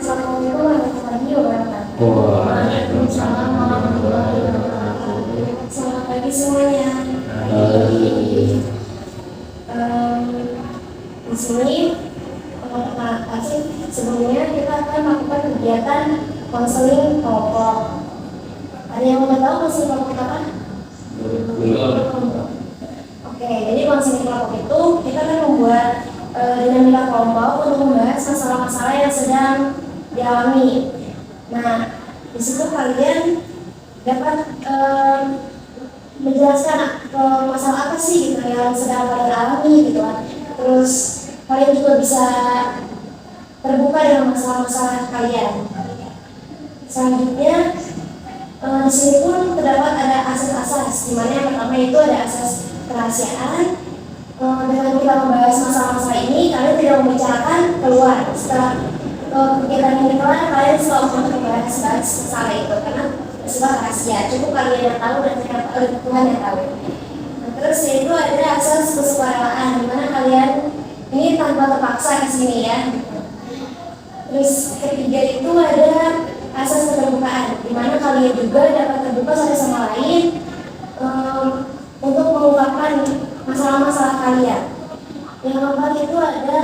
Assalamualaikum warahmatullahi wabarakatuh. Waalaikumsalam warahmatullahi wabarakatuh. Selamat pagi semuanya. Di sini sebelumnya kita akan melakukan kegiatan konseling kelompok. Ada yang mau tahu konseling kelompok apa? Oke, jadi konseling kelompok itu kita akan membuat dinamika kelompok untuk membahas masalah-masalah yang sedang dialami. Nah, di situ kalian dapat menjelaskan masalah apa sih gitu yang sedang kalian alami gitu kan. Terus kalian juga bisa terbuka dengan masalah-masalah kalian. Selanjutnya di sini pun terdapat ada asas-asas, di mana yang pertama itu ada asas kerahasiaan. Dengan kita membahas masalah-masalah ini, kalian tidak membicarakan keluar. Setelah kegiatan ini kelar, kalian selalu membahas masalah itu karena bersifat rahasia. Cukup kalian yang tahu dan Tuhan yang tahu. Nah, terus yaitu ada asas kesukaraan, di mana kalian ini tanpa terpaksa ke sini ya. Terus ketiga itu ada asas keterbukaan, di mana kalian juga dapat terbuka satu sama lain untuk mengungkapkan masalah-masalah kalian. Yang keempat itu ada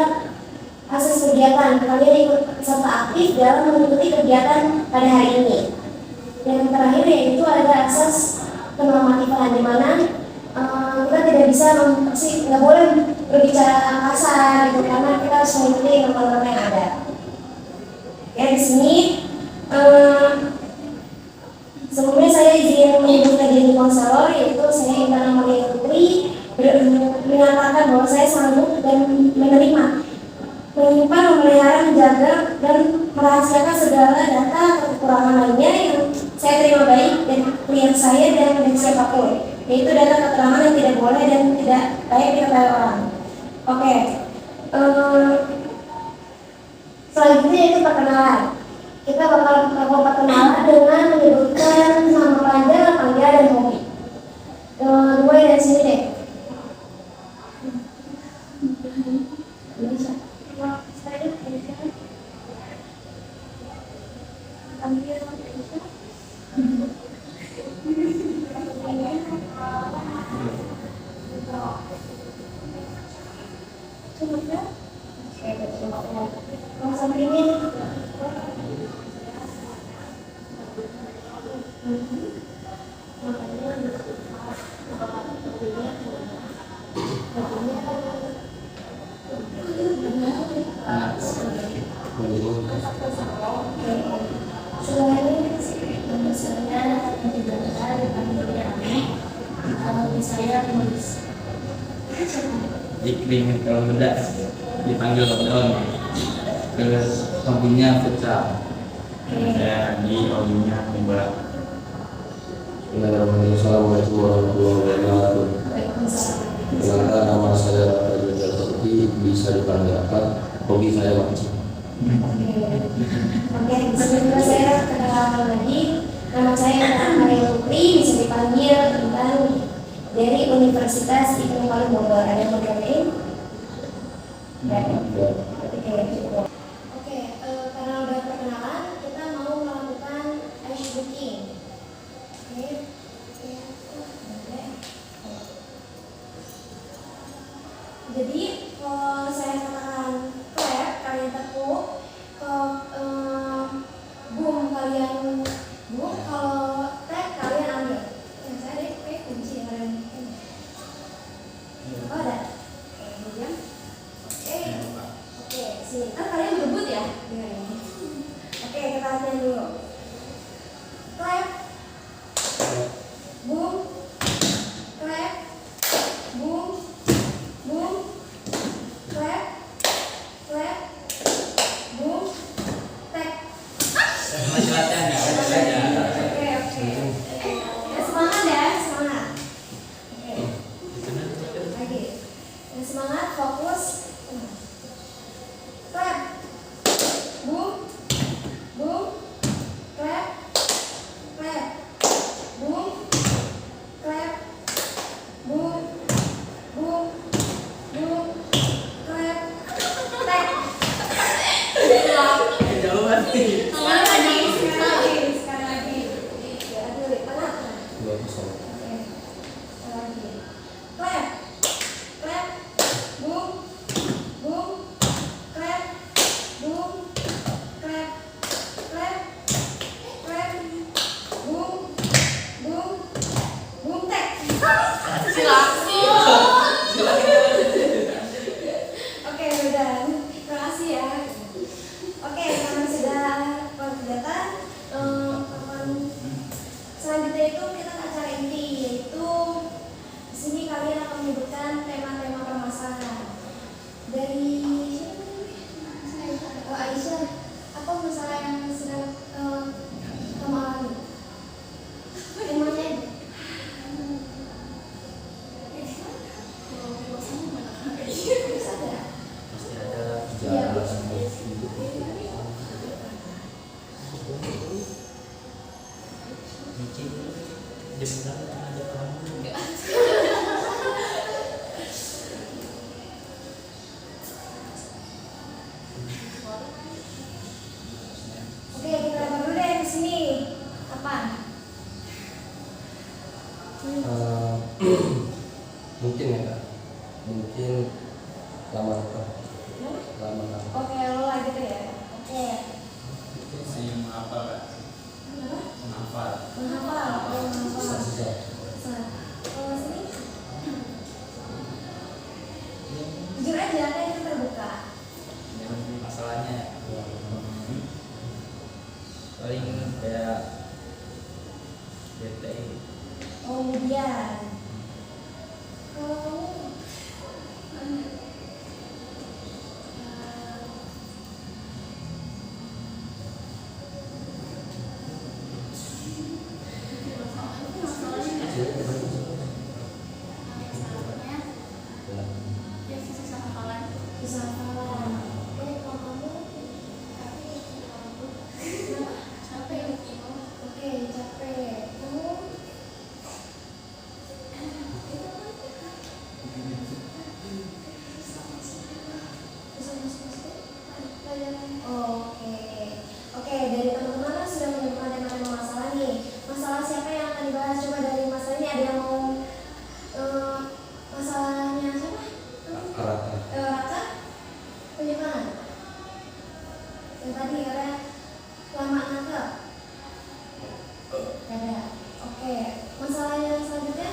asas kegiatan, kalian ikut serta aktif dalam mengikuti kegiatan pada hari ini. Yang terakhir yaitu ada asas kenormatifan, di mana kita tidak bisa nggak boleh berbicara kasar gitu, karena kita harus mengikuti norma-norma yang ada. Ya, di sini sebelumnya saya izin menyebutkan diri konselor, yaitu saya Intan Amalia Putri, menyatakan bahwa saya sanggup dan menerima, menyimpan, memelihara, menjaga, dan merahasiakan segala data atau kekurangan lainnya yang saya terima baik dari klien saya dan dari siapapun, yaitu data keterangan yang tidak boleh dan tidak baik diketahui orang. Oke. Selanjutnya itu perkenalan. Kita bakal melakukan perkenalan dengan menyebutkan nama panjang, panggilan, dan hobi. Mulai dari sini deh. Iklim kalau beda dipanggil lockdown. Terus hobinya futsal. Saya di hobinya bola. Assalamualaikum warahmatullahi wabarakatuh. Perkenalkan, nama saya Fadil Jalsoti, bisa dipanggil apa? Hobi saya mancing. Oke, sebelumnya saya kenalkan lagi. Nama saya Amalia Putri, bisa dipanggil Intan, dari Universitas Ibnu Khalid Bogor. Ada yang mau ditanyain? Oke, karena udah perkenalan, kita mau melakukan ice breaking. Jadi kalau saya katakan clap, kalian tepuk. Boom, kalian boom. Kalau tap, kalian ambil. Saya deh kayak kunci kalian. Oh, ada. Kemudian oke, sini. Kan kalian berebut ya dengan ini. Oke, kita latihan dulu. Clap. Boom. Clap. Boom. Boom. Clap. Clap. Boom. Tap. Masih latihan ya? Oke. Ya, semangat ya, semangat. Oke. Lagi. Ya, semangat, fokus. Clap. Boom. Boom. Clap. Clap. Boom. Clap. Boom. Boom. Boom. Clap. Tap. Jauh banget. itu kita ke acara inti, yaitu di sini kalian akan menyebutkan tema-tema permasalahan. Dari Aisyah, apa masalah yang sedang kamu alami? Temanya bisa ada? Pasti ada. Iya. Mungkin dengar ada kamu. Oke, kita lihat dulu deh di sini. Apa? Mungkin ya kak, mungkin lama Oke, lo lagi tuh ya. Oke. Saya menghafal Kak. Kenapa? Menghafal. Menghafal. Oh, menghafal. susah. Nah, kalau sini jujur aja, kan itu terbuka. Yang masalahnya paling kayak bete. Kemudian kalau susah hafalan. Oke, kalau kamu capek. Oke, capek. Kamu bisa masuk pelajaran. Oke. Oke, dari teman-teman kan sudah menyebutkan tema-tema masalah nih. Masalah siapa yang akan dibahas? Coba dari masalah ini ada yang mau masalahnya siapa? Rata. Raka? Penyimpangan? Yang tadi ada lama nakal? Gak ada. Oke. Masalah yang selanjutnya?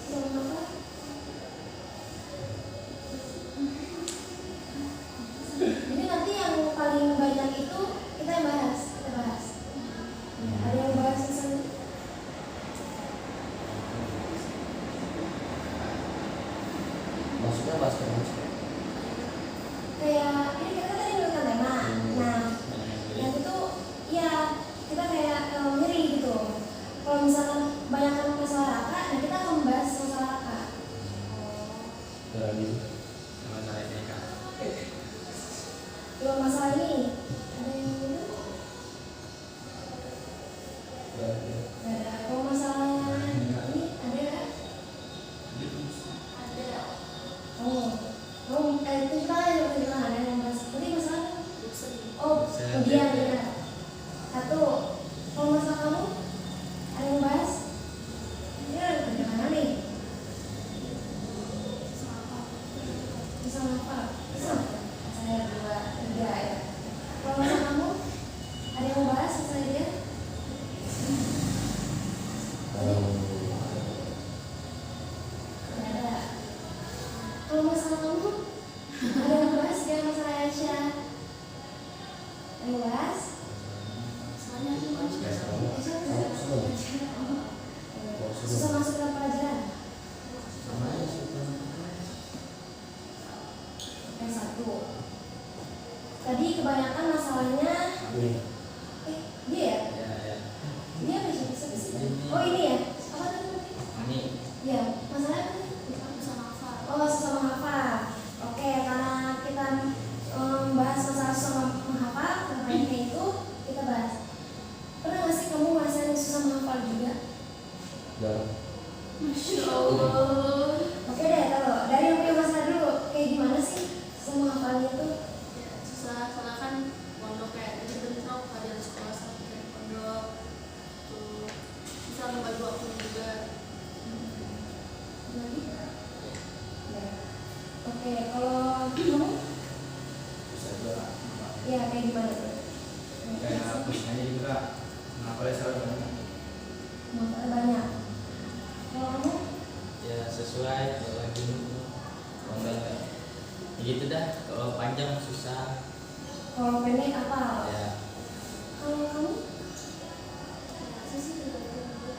Sama apa? Jadi nanti yang paling banyak itu kita yang bahas. Kita bahas. Ada yang bahas selanjutnya? Maksudnya pas Kayak ini kita tadi menentukan tema. Nah, yang itu ya kita kayak nyeri gitu. Kalau misalkan banyakkan masalah Raka, nah kita akan membahas masalah Raka. dari Masalah ini Kak. Dua masalah ini ada yang ini? Gak ada. Kalau masalahnya ini ada nggak? Ada. Oh, itu kita ada yang bahas. Tadi masalah? Oh, kemudian ya. Satu. Kalau masalah kamu ada yang bahas? Ini ada bagaimana nih? Bisa apa? Bisa. Saya dua, tiga ya. Kalau masalah kamu ada yang bahas masalah dia? Nggak ada. Kalau masalah kamu ada yang bahas dia masalah Aisyah? Ada yang bahas? Soalnya susah masuk dalam pelajaran. Yang satu. Tadi kebanyakan masalahnya dia ya? Ya. Dia apa sih? Siapa sih? Oh ini ya? Apa tadi? Ini Ya, masalahnya apa? Oh, susah menghafal. Oke, karena kita membahas masalah susah menghafal, terbaiknya itu kita bahas. Pernah nggak sih kamu ngerasain susah menghafal juga? dan Masya Allah. Oke deh, kalau dari yang punya masalah dulu, kayak gimana sih susah menghafalnya tuh? Susah soalnya kan pondok kayak jadi bentrok pelajaran sekolah sama pelajaran pondok tuh bisa ngebagi waktu juga. Lagi? Ya. Oke, kalau kamu? bisa juga Ya, kayak gimana tuh? kayak punya juga menghafalnya selalu banyak. Menghafalnya banyak. Kalau kamu? Ya sesuai kalau lagi kalau enggak ya gitu dah. Kalau panjang susah Kalau pendek apa? ya. Kalau kamu? Saya sih juga gitu.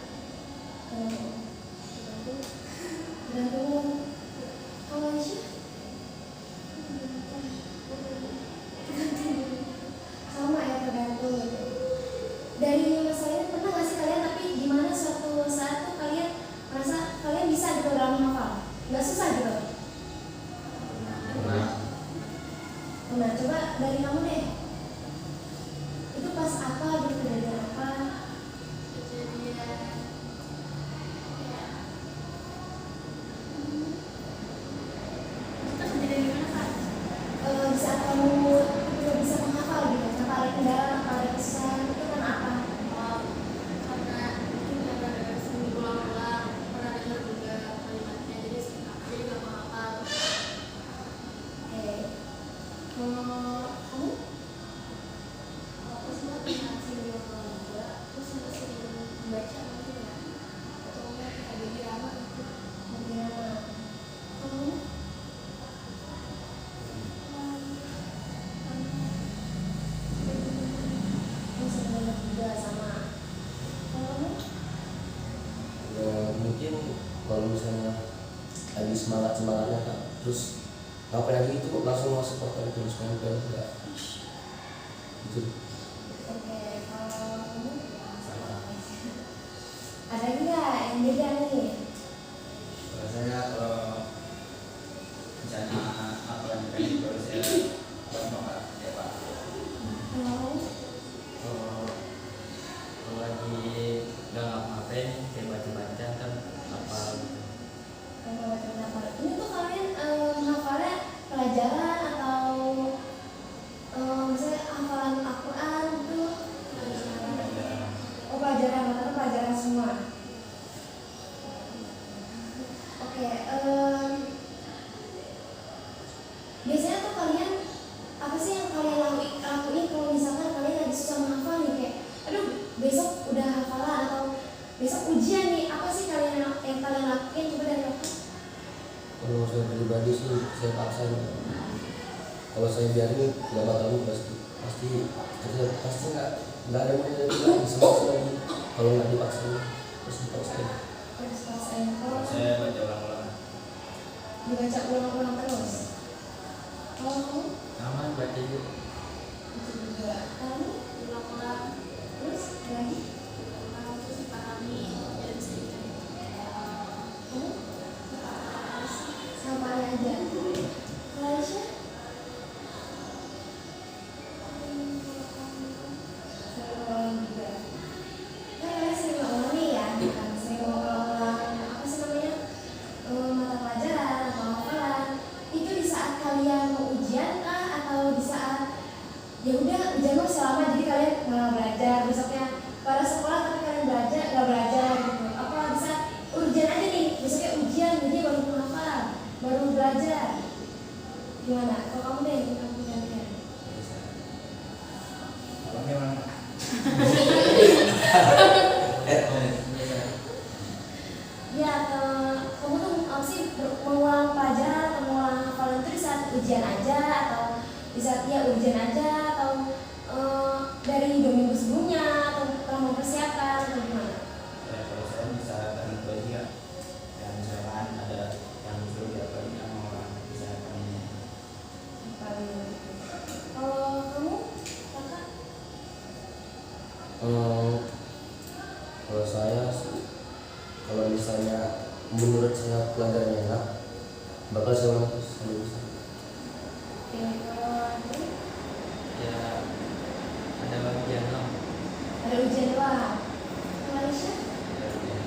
semangatnya Kak. Terus apa lagi itu kok langsung masuk pakai terus nempel enggak gitu. Oke, kalau kamu Sama. ada nggak yang beda nih? Kalau saya misalnya apa yang pengen kalau saya contoh Kak, ya Pak. Kalau lagi nggak ngapa-ngapain kayak baca-baca kan apa gitu. Ini tuh kalian hafalnya pelajaran atau misalnya hafalan Al-Quran gitu? Oh pelajaran, ternyata pelajaran semua. Oke, biasanya tuh kalian apa sih yang kalian lakuin kalau misalkan kalian lagi susah menghafal nih kayak, aduh besok udah hafalan atau besok ujian nih, apa sih yang kalian lakuin coba dari aku? Kalau saya pribadi sih saya paksa. Kalau saya biarin nggak bakal pasti nggak ada yang lagi sama lagi. Kalau nggak dipaksa terus dipaksain. Terus paksain. Kalau Kalau saya baca ulang-ulang. dibaca ulang-ulang terus. Kalau kamu Sama baca juga. itu juga. Kamu ulang-ulang terus lagi. terus dipahami dan bisa Kamu sama aja. Kalau Aisyah sering juga. Kan kalian sering ulang nih ya, kan sering ulang apa sih namanya mata pelajaran atau hafalan. Itu di saat kalian mau ujian kah atau di saat ya udah ujian lo selama jadi kalian nggak belajar besoknya pada sekolah tapi kalian belajar nggak belajar gitu. Apa bisa ujian aja nih besoknya ujian jadi baru menghafal baru belajar. Gimana? Kalau kamu deh kamu gantian. Bisa. Kalau memang Ya, kamu tuh apa sih mengulang pelajaran atau mengulang hafalan itu di saat ujian aja atau di saat ya ujian aja atau dari 2 minggu sebelumnya atau telah mempersiapkan atau gimana? ya kalau saya bisa tentu aja yang misalkan ada yang suruh diapain sama orang bisa kami. Kalau kamu, kakak? Kalau saya sih, kalau misalnya menurut saya pelajarannya enak, bakal saya ulang terus sampai bisa. Oke, kalau Adri? Ya ada bagian lah. Ada ujian doang. Kalau Aisyah? Ya, ujian.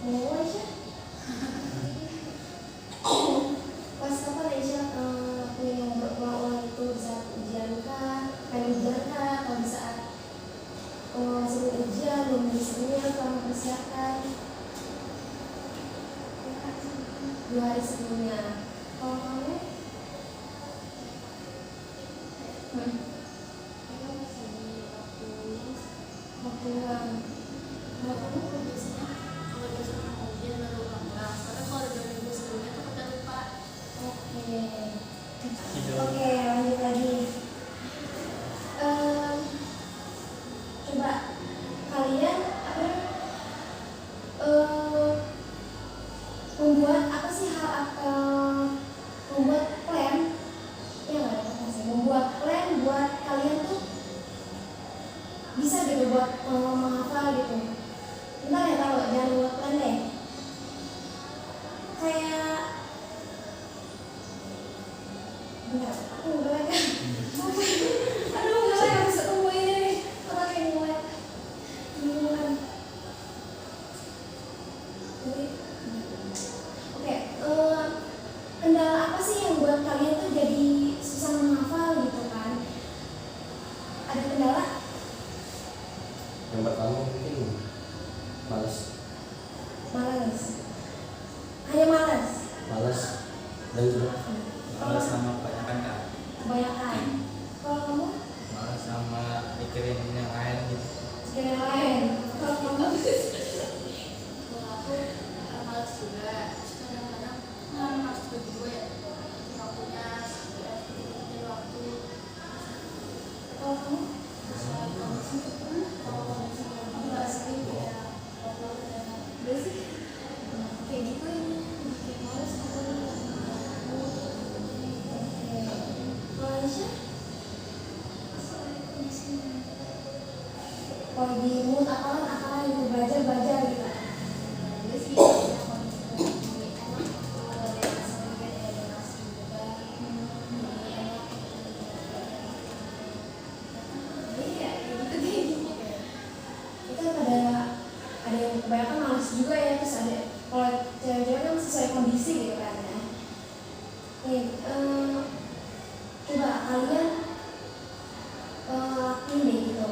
Oh, Aisyah? Pas kapan Aisyah punya ulang-ulang itu di saat ujian kah? Pengen ujian kah? Atau di saat sebelum ujian, belum sebelumnya kamu persiapkan 2 hari sebelumnya. Kalau kamu? Waktu ulang. Kalau kamu? kalau besok mau ujian baru ulang-ulang soalnya kalau udah 2 minggu sebelumnya tuh udah lupa. Oke. Oke, lanjut lagi. Coba kalian membuat apa sih membuat plan ya nggak ada apa sih membuat plan buat kalian tuh bisa gitu buat menghafal gitu. Bentar ya kalau jangan buat plan deh. Kayak bentar, aku ngelek kan? Aduh ngelek, harus ketemu ini nih. Otak yang ngelek. Bingungan. Oke, kendala apa sih yang buat kalian tuh jadi susah menghafal gitu kan? Ada kendala? Yang pertama mungkin malas Malas. Hanya malas. dan juga Malas sama kebanyakan Kak. Kebanyakan. Kalau kamu? Malas sama mikirin yang lain gitu. Sekali yang lain. Kalau kamu? Kalau aku males juga terus kadang-kadang kan harus berdua ya aku kalau lagi mood apa gitu belajar gitu. Jadi sih ya kondisi lebih enak dari rasa juga dari nasi juga jadi enak jadi ya kayak gitu deh. Itu ada yang kebanyakan males juga ya, terus ada kalau cewek-cewek kan sesuai kondisi gitu kan ya. Nih, coba kalian lakuin deh gitu.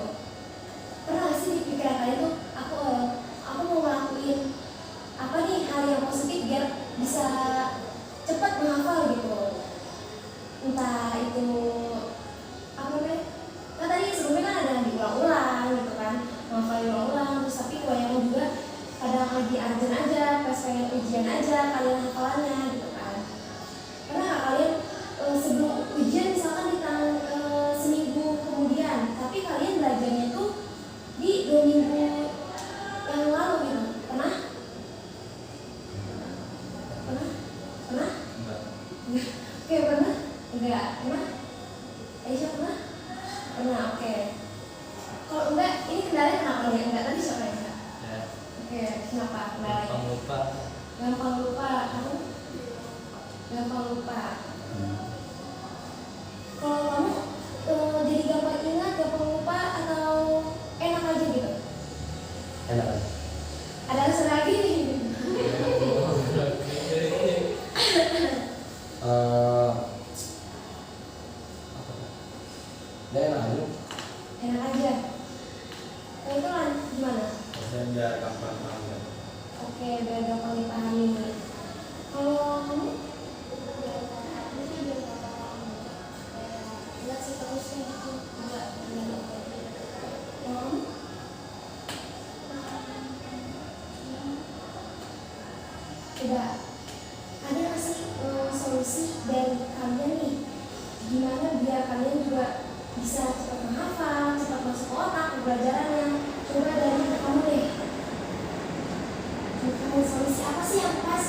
Pernah nggak sih di pikiran kalian tuh aku mau ngelakuin apa nih hal yang positif biar bisa cepat menghafal gitu. Entah itu apa namanya? Kan tadi sebelumnya kan ada yang diulang-ulang gitu kan, menghafal diulang-ulang. Terus tapi kebanyakan juga kadang lagi urgent aja, pas pengen ujian aja kalian hafalannya gitu kan. Pernah nggak kalian sebelum ujian misalkan di seminggu kemudian, tapi kalian belajarnya tuh di 2 minggu yang lalu gitu? Pernah? Enggak. Oke, pernah? Enggak? Pernah? Aisyah pernah? Pernah, oke. Kalau enggak, ini kendalanya kenapa nih? Enggak, tadi siapa yang enggak? Ya. Oke, kenapa kendalanya? Gampang lupa. Gampang lupa, kamu? Gampang lupa. Kalau kamu jadi gampang ingat, gampang lupa, atau enak aja gitu? Enak kan? Ada alasan lagi nih? Apa tuh? Nggak enak aja. Enak aja. Nah itu kan gimana? Saya biar gampang paham. Oke, biar gampang dipahami. Kalau kamu? Enggak sih terusnya gitu enggak Kamu? Coba, ada nggak sih solusi dari kalian nih? Gimana biar kalian juga bisa cepat menghafal, cepat masuk ke otak pembelajarannya? Coba dari kamu deh. Kamu solusi apa sih yang pas?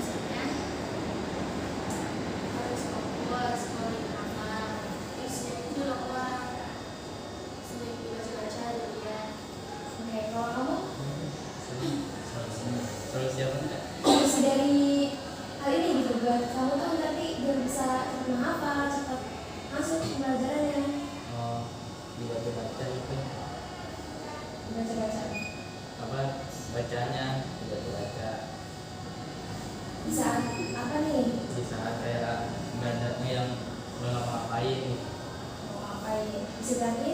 sebenarnya harus fokus kalau di kamar terus ya itu keluar sering baca-baca lihat Oke, kalau kamu Solusi apa enggak? solusi dari hal ini gitu buat kamu tuh nanti biar bisa cepat menghafal, cepat masuk pembelajarannya. Oh, dibaca-baca itu. Baca-baca. Apa bacanya? Dibaca-baca. Bisa apa nih? Di saat kayak nggak ada yang udah nggak ngapain gitu. Mau ngapain? Bisa berarti?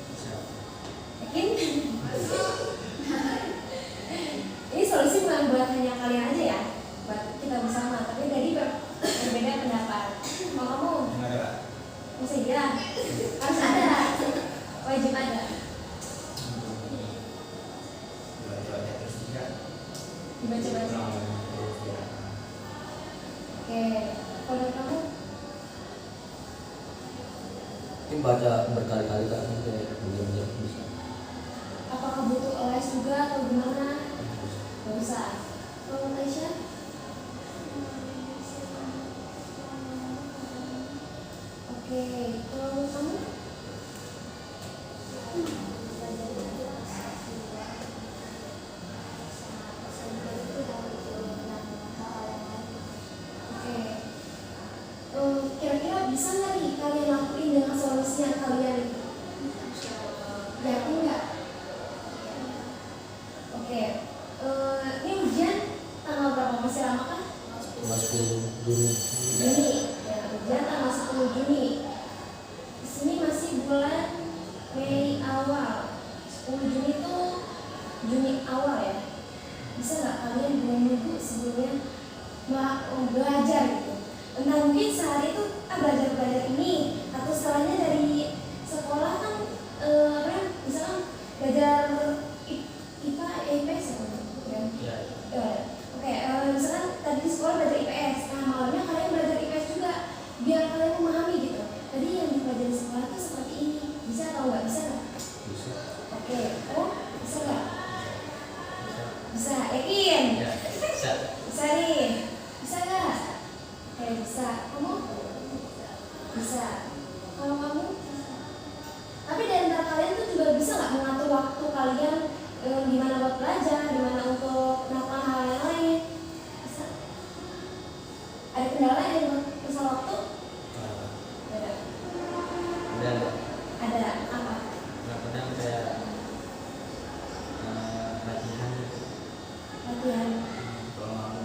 Bisa. Yakin? Ini solusi bukan buat hanya kalian aja ya, buat kita bersama, tapi dari berbeda pendapat. Mau kamu? Yang ada Kak? Bisa iya? Harus ada, wajib ada. Dibaca-baca terus juga. Dibaca-baca. Oke, kalau dari kamu? Mungkin baca berkali-kali kan kayak bener-bener bisa. Apakah butuh les juga atau gimana? Gak usah. Kalau Aisyah? Oke, kalau kamu? Oke. Kira-kira bisa nggak nih kalian lakuin dengan solusi yang kalian yakin nggak? Oke. Ini ujian tanggal berapa? Masih lama kan? Masuk Juni. Juni. Ya, ujian tanggal 10 Juni. Di sini masih bulan Mei awal. 10 Juni itu Juni awal ya. Bisa nggak kalian 2 minggu sebelumnya belajar gitu? Entah mungkin sehari itu belajar ini, atau setelahnya dari sekolah kan misalkan belajar IPA, IPS ya? Iya. Oke, misalkan tadi di sekolah belajar IPS, nah malamnya kalian belajar IPS juga, biar kalian memahami gitu. Tadi yang dipelajari di sekolah itu seperti ini, bisa atau nggak? Bisa nggak? Bisa. Oke, oh bisa nggak? Bisa. Bisa, yakin? Ya, bisa. Bisa nih, bisa nggak? Oke, bisa. Kamu? Bisa. Kalau kamu? kalian gimana buat belajar, gimana untuk melakukan hal yang lain. Bisa. Ada kendala yang masalah waktu? Ada. Ada apa? Kadang kayak latihan gitu. Latihan. Kalau mau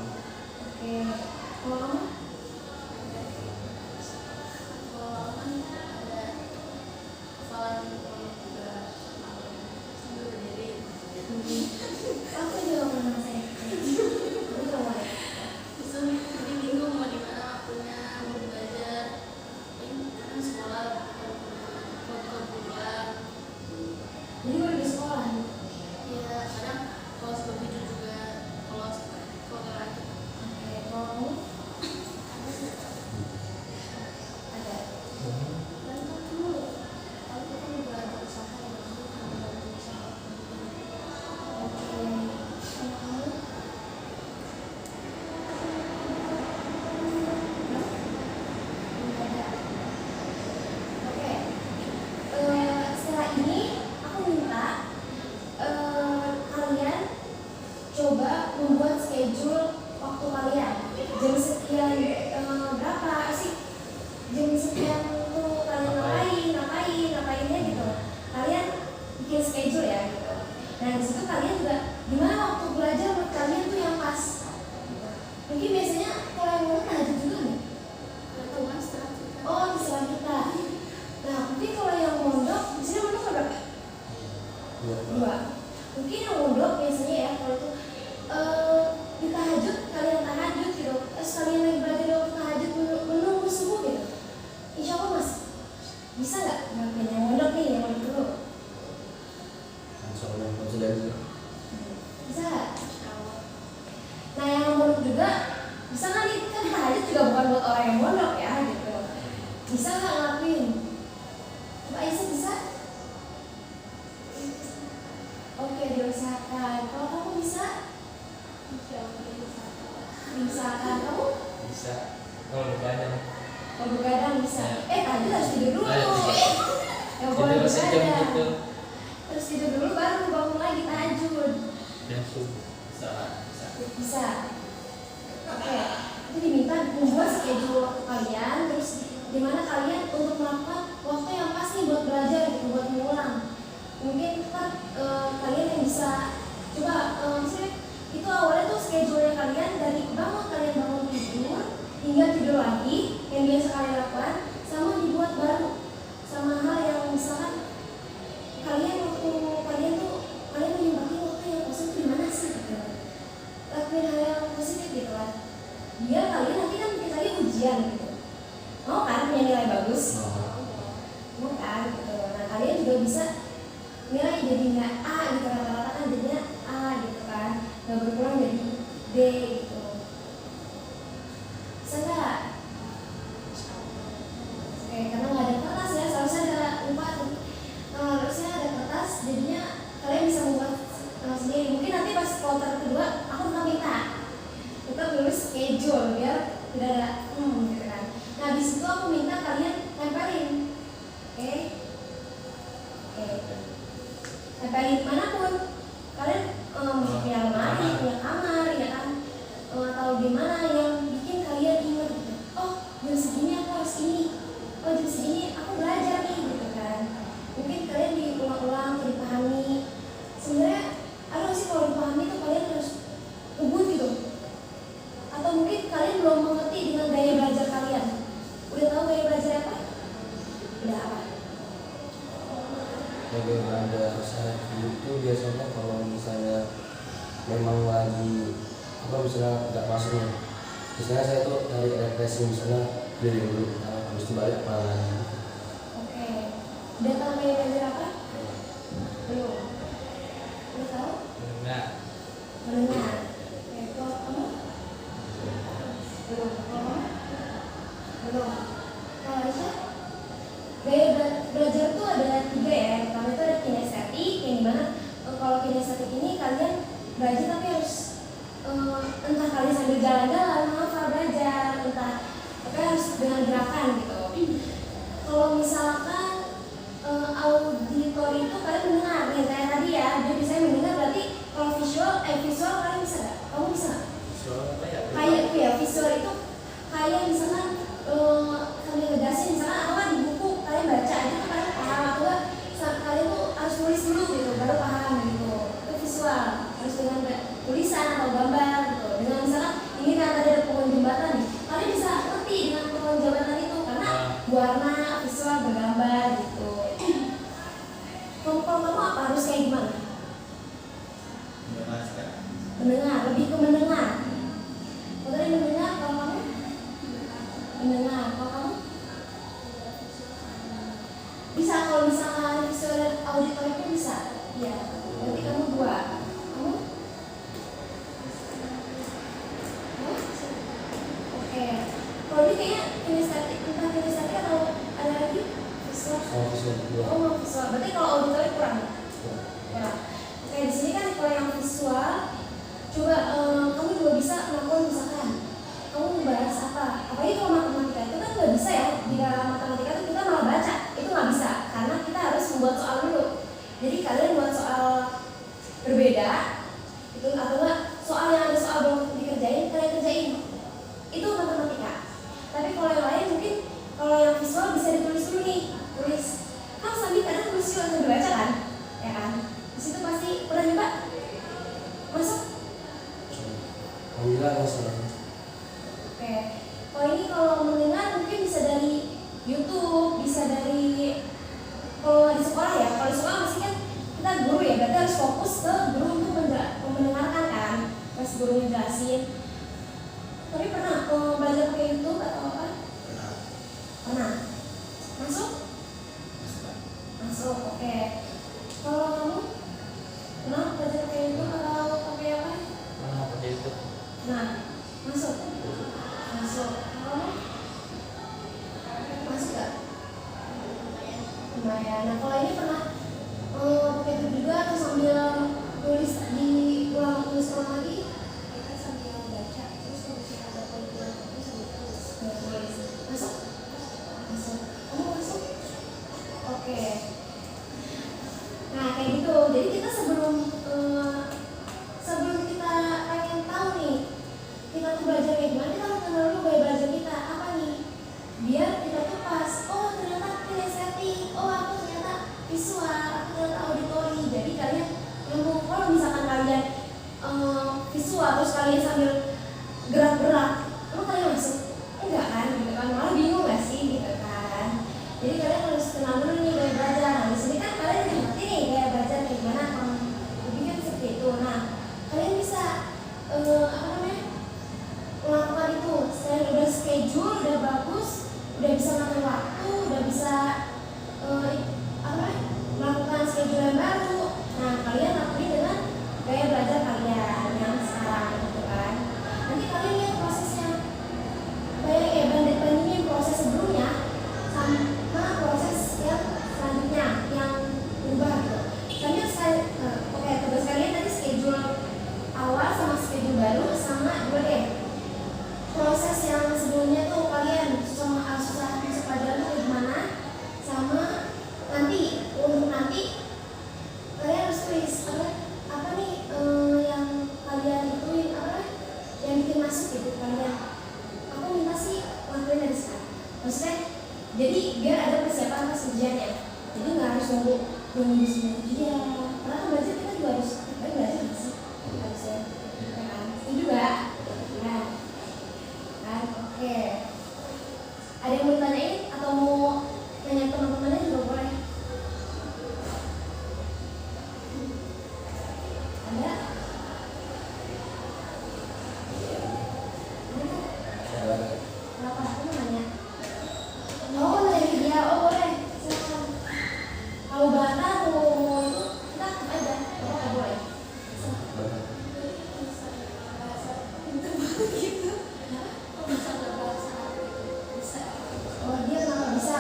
Oke. Kalau kamu? Kalau kan ada hafalan pondok juga sambil berdiri. Aku juga pernah saya. Aku coba ya. Terus jadi bingung mau di mana waktunya mau belajar. Kan sekolah mau pulang. Jadi baru di sekolah. Ya kadang kalau sebelum tidur juga kalau nggak lanjut. Oke. Kalau kamu? Ada. Dan kan dulu aku kan juga ada usaha ya, aku ada usaha. Oke. Kalau kamu? Enggak ada. Oke. Setelah ini aku minta kalian coba membuat schedule waktu kalian. Jam sekian berapa sih? Jam sekian tuh kalian ngapainnya gitu. Kalian bikin schedule ya gitu. Nah di situ kalian juga gimana waktu belajar menurut kalian tuh yang pas. Gitu. Mungkin biasanya kalau yang mau tahajud juga nih. Teman setelah kita Oh, terserah kita. Nah, mungkin kalau yang mondok, di sini mondok ada berapa? Dua. Mungkin yang mondok biasanya ya kalau itu di tahajud, kalian tahajud gitu. Terus kalian lagi belajar waktu tahajud menunggu subuh gitu. Insya Allah mas, bisa nggak ngelakuin yang mondok nih, yang mondok dulu? Soalnya nggak bisa dari Bisa nggak? Nah, yang mondok juga bisa nggak nih? Kan tahajud juga bukan buat orang yang mondok ya gitu. Bisa nggak ngelakuin? Coba Aisyah bisa? Oke, diusahakan. Kalau kamu bisa? Diusahakan. Kamu? bisa. Kalau begadang Kalau begadang bisa. Tahajud harus tidur dulu. Nggak boleh tidur sejam begadang. gitu Terus tidur dulu baru bangun lagi tahajud. dan subuh bisa. Bisa. Oke. Itu diminta membuat schedule waktu kalian. Terus dimana kalian untuk melakukan waktu yang pas nih buat belajar gitu, buat mengulang. Mungkin kan kalian yang bisa coba misalnya itu awalnya tuh schedule kalian dari kalian bangun tidur hingga tidur lagi yang biasa kalian lakukan, sama dibuat baru sama hal yang misalkan kalian waktu kalian menyempatkan waktu yang kosong tuh gimana sih gitu. Lakuin hal yang positif gitu kan, biar kalian nanti kan kita lagi ujian gitu, mau kan punya nilai bagus, mau kan gitu. Nah kalian juga bisa nilai jadi nggak A gitu, rata-rata kan jadinya A gitu kan, nggak berkurang jadi D gitu. Bisa nggak? Oke, karena nggak ada kertas ya, seharusnya ada lupa. Harusnya ada kertas, jadinya kalian bisa membuat sendiri. Mungkin nanti pas kloter kedua aku tetap nulis schedule biar tidak ada gitu kan. Nah di situ aku minta kalian tempelin, oke? Tempelin manapun kalian, punya lemari, punya kamar, ya kan, atau di mana yang bikin kalian ingat gitu. Oh jam segini aku harus ini, oh jam segini aku belajar nih gitu kan. Mungkin kalian diulang-ulang, dipahami. Sebenarnya ada nggak sih kalau dipahami itu kalian harus ngebut gitu, atau mungkin kalian belum mengerti dengan gaya belajar kalian. Udah tahu gaya belajar apa? Udah apa? bagaimana ada saat itu biasanya kalau misalnya memang lagi misalnya nggak masuknya, misalnya saya tuh cari refreshing, misalnya dari dulu habis itu balik lagi. Oke. Udah tahu gaya belajar apa? Belum. Udah tahu? Enggak. Mendengar. Oke, kalau kamu? Belum. Kalau kamu? Belum. Kalau Aisyah? Gaya belajar tuh ada 3 ya. Yang pertama itu ada kinestetik, yang dimana kalau kinestetik ini kalian belajar tapi harus entah kalian sambil jalan-jalan, hafal belajar, entah tapi harus dengan gerakan gitu. Kalau misalkan audi auditori itu kalian mendengar nih kayak tadi ya, dia bisa mendengar, berarti kalau visual kalian bisa nggak? Kamu bisa nggak? Soal apa ya? Kayak itu ya, visual itu kayak misalkan kalian ngegasin misalkan apa di buku kalian baca aja tuh kalian paham, atau enggak kalian tuh harus tulis dulu gitu baru paham gitu. Itu visual harus dengan tulisan atau gambar gitu. Dengan misalkan ini kan tadi ada pohon jembatan nih, kalian bisa ngerti dengan pohon jembatan itu karena warna visual bergambar gitu. Kalau kamu apa harus kayak gimana? Menjelaskan. Mendengar, lebih ke mendengar. Kalau tadi mendengar, kalau kamu mendengar, kalau kamu bisa. Kalau misalkan visual dan auditori itu bisa, ya. Berarti kamu 2. Kamu? Oke. Kalau ini kayaknya kinestetik, entah kinestetik atau ada lagi visual. Sama visual kedua. Oh, mau visual. Berarti kalau auditori kurang. Kurang. Oke, di sini kan kalau yang visual, coba kamu juga bisa melakukan misalkan kamu membahas apa? Apalagi kalau matematika itu kan nggak bisa ya, di dalam matematika itu kita malah baca, itu nggak bisa karena kita harus membuat soal dulu. Jadi kalian buat soal berbeda itu, atau enggak soal yang ada soal belum dikerjain kalian kerjain, itu matematika. Tapi kalau yang lain mungkin kalau yang visual bisa ditulis dulu nih, tulis kan sambil kadang tulis juga sambil baca kan, ya kan? Di situ pasti pernah nyoba masuk. Alhamdulillah masalah. Oke, kalau ini kalau mendengar mungkin bisa dari YouTube, bisa dari kalau di sekolah ya. Kalau di sekolah masih kan kita guru ya, berarti harus fokus ke guru untuk mendengarkan kan, pas guru ngejelasin. Tapi pernah belajar pakai YouTube atau apa? Pernah. Masuk? Masuk. Oke. Kalau kamu pernah belajar pakai YouTube atau pakai apa? Mana pakai itu? Nah, masuk. Masuk. Kamu? Masuk gak? Lumayan. Nah, kalau ini pernah pakai itu juga atau sambil tulis ulang lagi? Kita sambil baca, terus tulis ada poin-poin, terus sambil tulis. Masuk? Masuk. Kamu masuk? Oke. Nah, kayak gitu. Jadi kita sebelum kita pengen tahu nih kita tuh belajar kayak gimana, kita harus kenal dulu gaya belajar kita apa nih, biar kita tuh pas, oh ternyata kinestetik, oh aku ternyata visual, aku ternyata auditori. Jadi kalian kalau misalkan kalian visual terus kalian sambil gerak-gerak, emang kalian masuk? Enggak kan, gitu kan, malah bingung gak sih gitu kan. Jadi kalian harus kenal dulu nih gaya belajar. Nah, di sini kan kalian udah ngerti nih gaya belajar kayak gimana, lebih kan seperti itu. Nah, kalian bisa melakukan itu. Selain udah schedule, udah bagus, udah bisa ngatur waktu, udah bisa melakukan schedule yang baru. Nah, kalian lakuin dengan gaya belajar kalian yang sekarang gitu kan. Nanti kalian lihat prosesnya, bandingin proses sebelumnya sama proses yang selanjutnya yang berubah gitu. Oke, tugas kalian tadi schedule awal sama schedule baru, sama juga deh proses yang sebelumnya tuh kalian susah masuk pelajaran tuh gimana, sama untuk nanti kalian harus tulis apa nih yang kalian ituin, yang bikin masuk gitu kalian. Aku minta sih lakuin dari sekarang, maksudnya jadi biar ada persiapan pas ujiannya, jadi nggak harus nunggu sebelum ujian. Karena kan belajar kita juga harus belajar sih, harusnya ya kan, itu juga kan. Oke. Ada yang mau ditanyain atau mau nanya teman-temannya juga boleh. Ada? Kenapa? Aku mau nanya. Oh, nanya dia. Oh, boleh. Silakan. Kalau bata mau itu kita aktif aja. Oh, nggak boleh. Gitu. Oh, dia nggak bisa.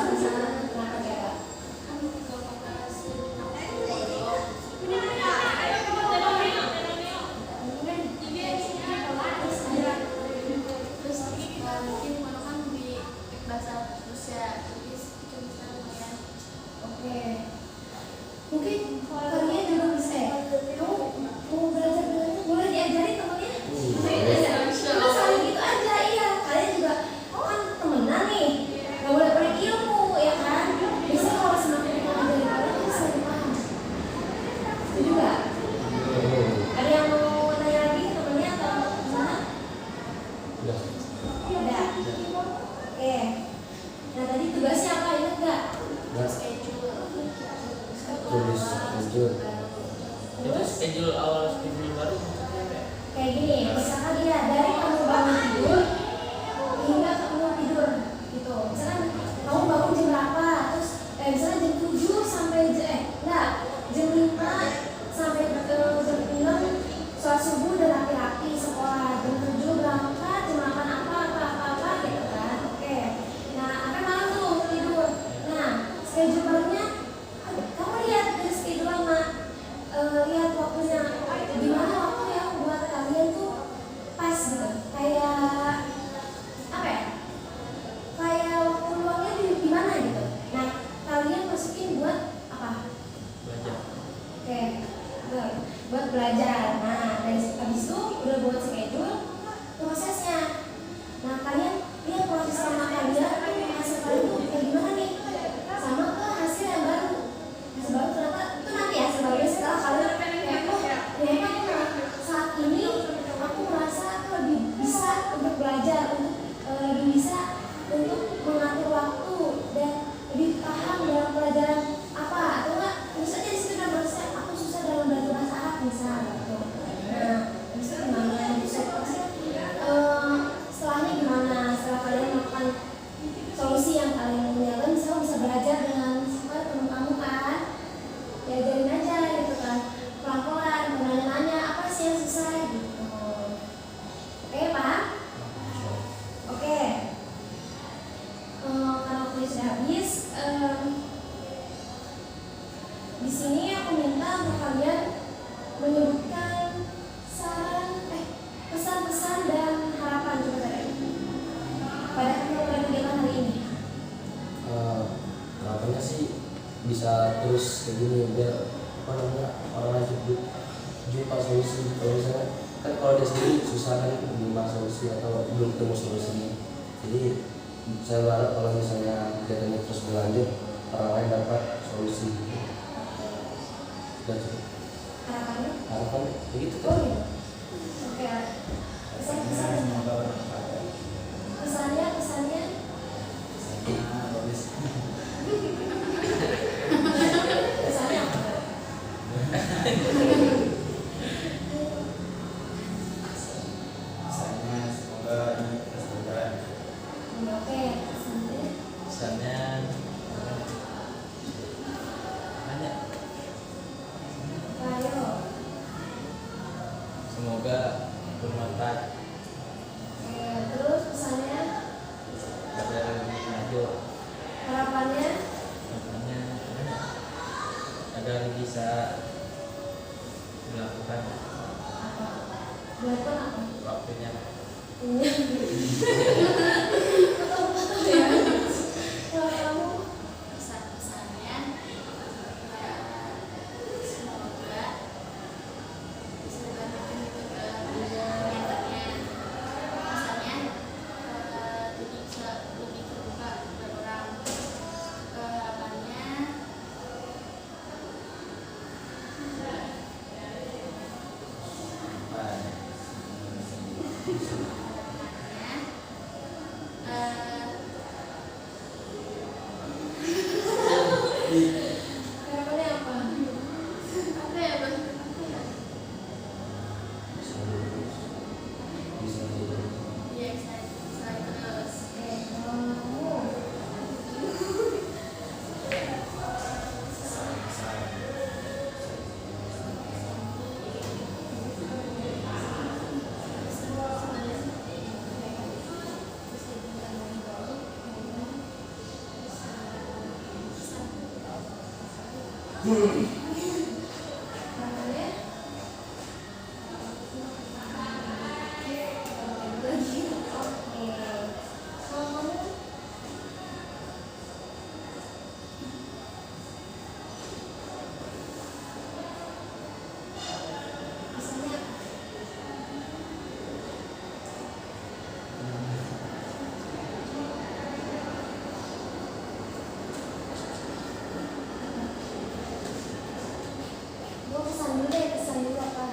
Mungkin kalian juga bisa mau belajar boleh diajarin temennya. Kita saling gitu aja, iya. Kalian juga kan temenan nih, nggak boleh pelit ilmu ya kan. Biasanya kalau semakin kita ngajarin kalian kan semakin paham. Setuju nggak? Ada yang mau nanya lagi temennya atau gimana? Udah. Ada. Oke. Nah tadi tugasnya apa, ingat nggak? Udah. Tulis schedule. Itu schedule awal schedule baru maksudnya apa ya? Kayak gini, misalkan dia dari kamu bangun tidur hingga kamu tidur gitu. Misalkan kamu bangun jam berapa, terus misalnya jam 7 sampai jam 5 sampai jam 6 sholat subuh dan laki-laki sekolah, jam 7 berangkat, jam 8 apa gitu kan. Oke. Nah, akan malam tuh tidur. Nah, schedule barunya kamu lihat dari schedule lama, lihat waktunya gimana waktu yang buat kalian tuh pas gitu, kayak apa ya, kayak waktu luangnya di mana gitu. Nah kalian masukin buat apa? Belajar. Oke, buat belajar. Nah dari habis itu udah buat schedule prosesnya. Nah kalian lihat proses sama kalian, hasil kalian tuh kayak gimana nih, sama ke hasil yang baru. Hasil baru ternyata itu nanti hasil barunya setelah kalian ternyata saat ini aku merasa aku lebih bisa untuk belajar, untuk lebih bisa untuk mengatur waktu dan lebih paham dalam pelajaran apa, atau enggak terus aja di situ dalam bahasa aku susah dalam belajar bahasa Arab misalnya gitu. Nah bisa gimana setelahnya gimana, setelah kalian melakukan solusi yang kalian punya, misalnya bisa belajar dengan teman kamu kan, diajarin aja gitu kan, pelan-pelan, nanya-nanya apa sih yang susah gitu. Oke Pak? Oke. Karena waktunya sudah habis, di sini aku minta untuk kalian menyebutkan pesan-pesan dan harapan coba dari pada kegiatan hari ini. Harapannya sih bisa terus kayak gini biar orang lain jumpa solusi. Kalau misalnya kan kalau dia sendiri susah kan jumpa solusi atau belum ketemu solusinya. Jadi saya berharap kalau misalnya kegiatannya terus berlanjut, orang lain dapat solusi. Dan Harapannya? harapan begitu Oh kan. iya. Oke. Pesannya. Pesannya apa? Oke, Pesannya banyak. ayo. Semoga bermanfaat Terus pesannya, pada lebih maju. harapannya, Makanya agar bisa dilakukan buatkan apa? waktunya. Betul ya. Kalau kamu Pesan-pesannya semoga bisa makin kenyataannya, pesannya jadi bisa lebih terbuka kepada orang. Harapannya harapannya apa? apa ya Bang? Apa ya? Bisa Ya bisa terus. Kamu harapannya lagi. Oke. Kalau kamu pesan dulu ya, pesan dulu apa?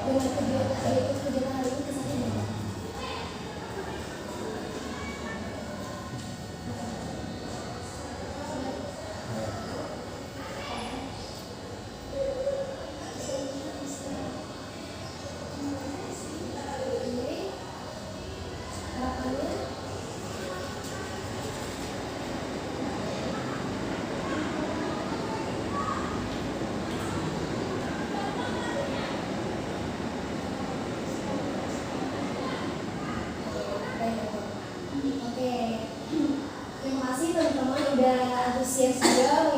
Dengan kegiatan hari ini kesannya gimana? Ini harapannya Oke, terima kasih teman-teman udah antusias juga